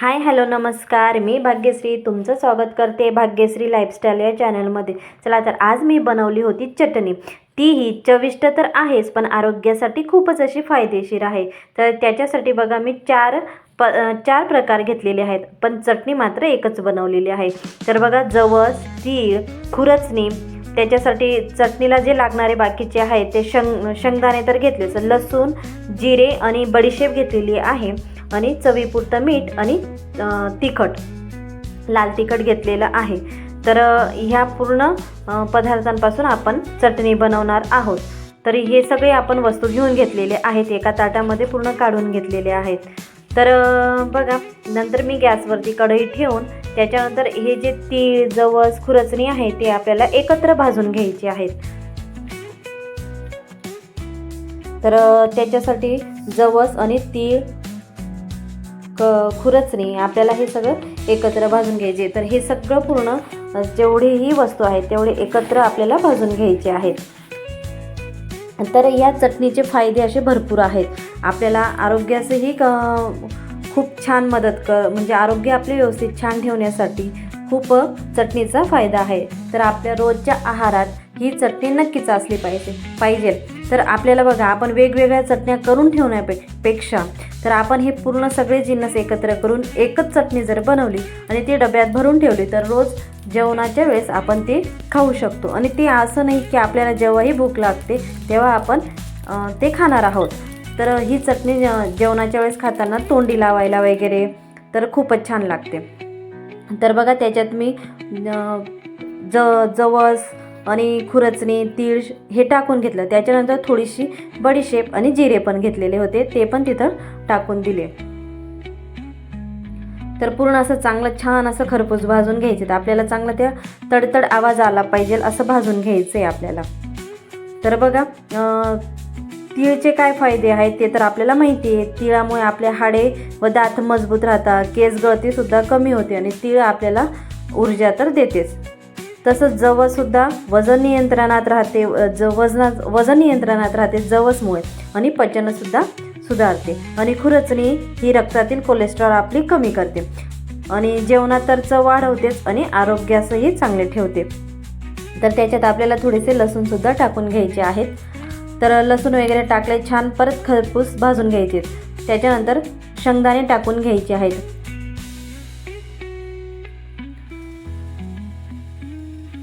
Hi hello नमस्कार, मी भाग्यश्री तुमचं स्वागत करते भाग्यश्री लाईफस्टाईल या चॅनलमध्ये. चला तर आज मी बनवली होती चटणी. तीही चविष्ट तर आहेच पण आरोग्यासाठी खूपच अशी फायदेशीर आहे. तर त्याच्यासाठी बघा मी चार प्रकार घेतलेले आहेत, पण चटणी मात्र एकच बनवलेली आहे. तर बघा जवस, तीळ, खुरचणी. त्याच्यासाठी चटणीला जे लागणारे बाकीचे आहेत ते शेंगदाणे तर घेतलेच, लसूण, जिरे आणि बडीशेप घेतलेली आहे आणि चवीपुरतं मीठ आणि तिखट, लाल तिखट घेतलेलं आहे. तर ह्या पूर्ण पदार्थांपासून आपण चटणी बनवणार आहोत. तर हे सगळे आपण वस्तू घेऊन घेतलेले आहेत, एका ताटामध्ये पूर्ण काढून घेतलेले आहेत. तर बघा नंतर मी गॅसवरती कढई ठेवून त्याच्यानंतर हे जे तीळ, जवस, खुरचणी आहे ते आपल्याला एकत्र भाजून घ्यायचे आहेत. तर त्याच्यासाठी जवस आणि तीळ, खुरचणी आपल्याला हे सगळं एकत्र भाजून घ्यायचे. तर हे सगळं पूर्ण जेवढेही वस्तू आहेत तेवढे एकत्र आपल्याला भाजून घ्यायचे आहेत. तर या चटणीचे फायदे असे भरपूर आहेत. आपल्याला आरोग्यासही खूप छान म्हणजे आरोग्य आपले व्यवस्थित छान ठेवण्यासाठी खूप चटणीचा फायदा आहे. तर आपल्या रोजच्या आहारात ही चटणी नक्कीच असली पाहिजे. तर आपल्याला बघा आपण वेगवेगळ्या चटण्या करून ठेवण्यापेक्षा तर आपण हे पूर्ण सगळे जिन्नस एकत्र करून एकच चटणी जर बनवली आणि ती डब्यात भरून ठेवली तर रोज जेवणाच्या वेळेस आपण ते खाऊ शकतो. आणि ते असं नाही की आपल्याला जेव्हाही भूक लागते तेव्हा आपण ते खाणार आहोत. तर ही चटणी जेवणाच्या वेळेस खाताना तोंडी लावायला वगैरे तर खूपच छान लागते. तर बघा त्याच्यात मी जवस आणि खुरचणी, तीळ हे टाकून घेतलं. त्याच्यानंतर थोडीशी बडीशेप आणि जिरे पण घेतलेले होते, ते पण तिथं टाकून दिले. तर पूर्ण असं चांगलं छान असं खरपूस भाजून घ्यायचे. तर आपल्याला चांगला त्या तडतड आवाज आला पाहिजे असं भाजून घ्यायचं आहे आपल्याला. तर बघा तीळचे काय फायदे आहेत ते तर आपल्याला माहिती आहे. तिळामुळे आपले हाडे व दात मजबूत राहतात, केस गळतीसुद्धा कमी होते आणि तीळ आपल्याला ऊर्जा तर देतेच. तसंच जवससुद्धा वजन नियंत्रणात राहते, वजन नियंत्रणात राहते जवसमुळे आणि पचनसुद्धा सुधारते. आणि खुरचणी ही रक्तातील कोलेस्ट्रॉल आपली कमी करते आणि जेवणात तर चव वाढवतेच आणि आरोग्यासही चांगले ठेवते. तर त्याच्यात आपल्याला थोडेसे लसूणसुद्धा टाकून घ्यायचे आहेत. तर लसूण वगैरे टाकले छान परत खरपूस भाजून घ्यायचे. त्याच्यानंतर शेंगदाणे टाकून घ्यायचे आहेत.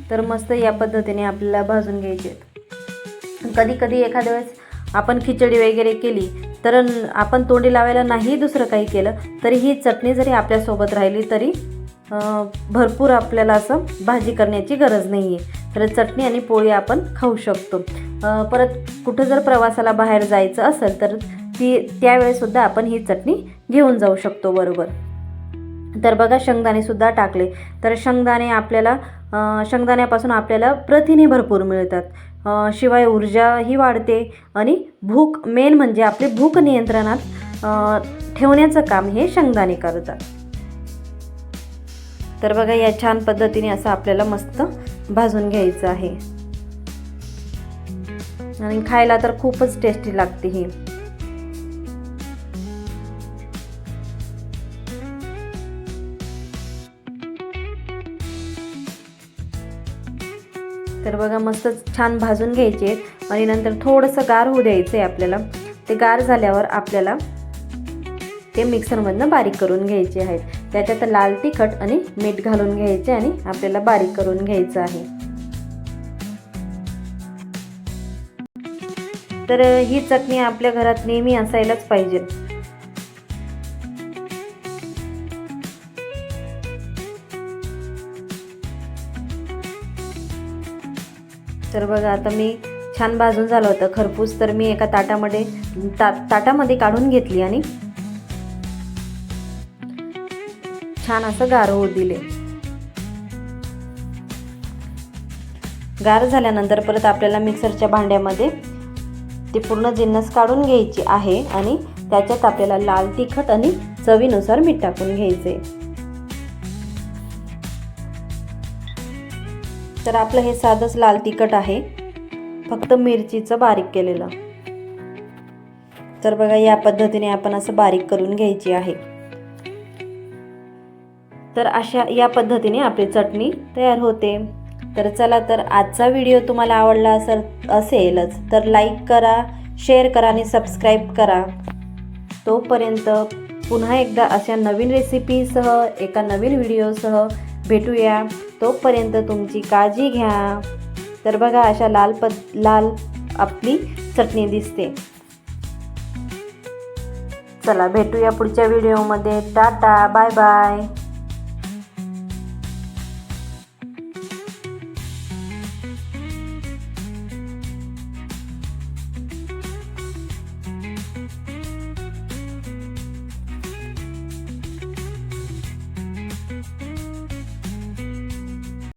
तर मस्त या पद्धतीने आपल्याला भाजून घ्यायचे. कधी कधी एखाद्या वेळेस आपण खिचडी वगैरे केली तर आपण तोंडी लावायला नाही दुसरं काही केलं तरी ही चटणी जरी आपल्यासोबत राहिली तरी भरपूर आपल्याला असं भाजी करण्याची गरज नाही आहे. तर चटणी आणि पोळी आपण खाऊ शकतो. परत कुठं जर प्रवासाला बाहेर जायचं असेल तर त्यावेळेसुद्धा आपण ही चटणी घेऊन जाऊ शकतो बरोबर. तर बघा शेंगदाणेसुद्धा टाकले. तर शेंगदाण्यापासून आपल्याला प्रथिने भरपूर मिळतात. शिवाय ऊर्जाही वाढते आणि मेन म्हणजे आपली भूक नियंत्रणात ठेवण्याचं काम हे शेंगदाणे करतात. तर बघा या छान पद्धतीने असं आपल्याला मस्त भाजून घ्यायचं आहे आणि खायला तर खूपच टेस्टी लागते ही. तर बघा मस्त छान भाजून घ्यायचे आणि नंतर थोडंसं गार होऊ द्यायचं आहे आपल्याला. ते गार झाल्यावर आपल्याला ते मिक्सरमधनं बारीक करून घ्यायचे आहेत. त्याच्यात लाल तिखट आणि मीठ घालून घ्यायचे आणि आपल्याला बारीक करून घ्यायचं आहे. तर ही चटणी आपल्या घरात नेहमी असायलाच पाहिजे. तर बघा आता मी छान भाजून झालं होतं खरपूस. तर मी एका ताटामध्ये काढून घेतली आणि छान असं गार होऊ दिले. गार झाल्यानंतर परत आपल्याला मिक्सरच्या भांड्यामध्ये ते पूर्ण जिन्नस काढून घ्यायची आहे आणि त्याच्यात आपल्याला लाल तिखट आणि चवीनुसार मीठ टाकून घ्यायचे. तर आपलं हे साधंच लाल तिखट आहे, फक्त मिरचीचं बारीक केलेलं. तर बघा या पद्धतीने आपण असं बारीक करून घ्यायची आहे. तर अशा या पद्धतीने आपली चटणी तयार होते. तर चला, तर आजचा व्हिडिओ तुम्हाला आवडला असेलच तर लाईक करा, शेअर करा आणि सबस्क्राईब करा. तोपर्यंत पुन्हा एकदा अशा नवीन रेसिपीसह एका नवीन व्हिडिओसह भेटूया. तोपर्यंत तुमची काळजी घ्या. तर बघा, अशा लाल आपली चटणी दिसते. चला भेटूया पुढच्या व्हिडिओमध्ये. Tata, bye bye.